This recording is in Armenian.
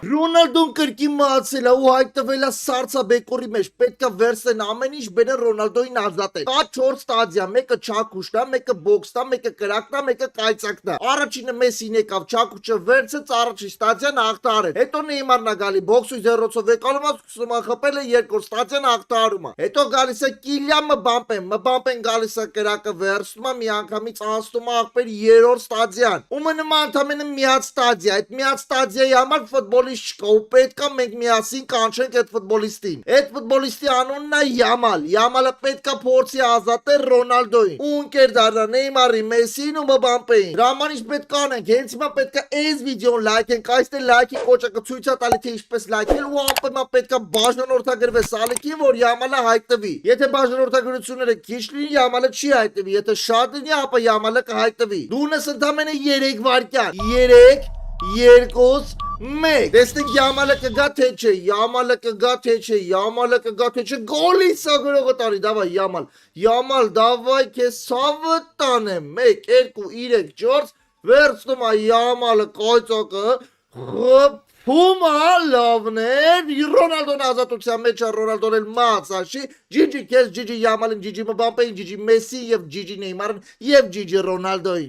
Ռոնալդոն կրկին մահացել է ու հայտնվել է սարսափեկորի մեջ։ Պետք է վերցնեն ամեն ինչ բերեն Ռոնալդոին ազատեն։ Կա 4 ստադիա, մեկը Չակուշն է, մեկը բոքսն է, մեկը կրակն է, մեկը կայծակն է։ Առաջինը Մեսին եկավ, Չակուչը վերցեց, առաջին ստադիան հաղթարել։ Հետո Նեյմարն է գալի, բոքսի 0-ով եկալու է, սկսում է խփել է երկրորդ ստադիան հաղթարում է։ Հետո գալիս է Կիլիան Մբապեն գալիս է կրակը վերցնում է, միանգամից անցնում է աղբեր 3-րդ ստադիան։ Ու մնում է ընդամենը միած ստադիա, այդ միած ստադիայի համար ֆուտբոլիստ չկա ու պետք է մենք միասին կանչենք այդ ֆուտբոլիստին։ Այդ ֆուտբոլիստի անունն է Յամալ։ Յամալը պետք է փորձի ազատել Ռոնալդոին։ Ու ընկեր դառնա Նեյմարին, Մեսիին ու Մբապեին։ Դրա համար ինչ պետք է անենք։ Հենց հիմա պետք է այս վիդեոն լայքենք, այստեղ լայքի կոճակը ցույց է տալի թե ինչպես լայքել ու ապա պետք է բաժանորդագրվի սալիկի, որ Յամալը հայտնվի։ Եթե բաժանորդագրությունները քիչ լինի, Յամալը չի հայտնվի, եթե շատ լինի, ապա Յամալը կհայտնվի։ Դունես ընդամենը 3 վայրկյան։ 3 2 1 Տեսնենք Յամալը կգա թե չէ, Յամալը կգա թե չէ, Յամալը կգա թե չէ, գոլից է գրողը տանի, դավայ Յամալ, դավայ քեզ ցավը տանեմ, 1 2 3 4 վերցնում է Յամալը կայծակը, խփում է լավներ, Ռոնալդոն ազատության մեջ է, Ռոնալդոն էլ մացաշի, ջիջի քեզ, ջիջի Յամալին, ջիջի Մբապեին, ջիջի Մեսսին եւ ջիջի Նեյմարին եւ ջիջի Ռոնալդոին։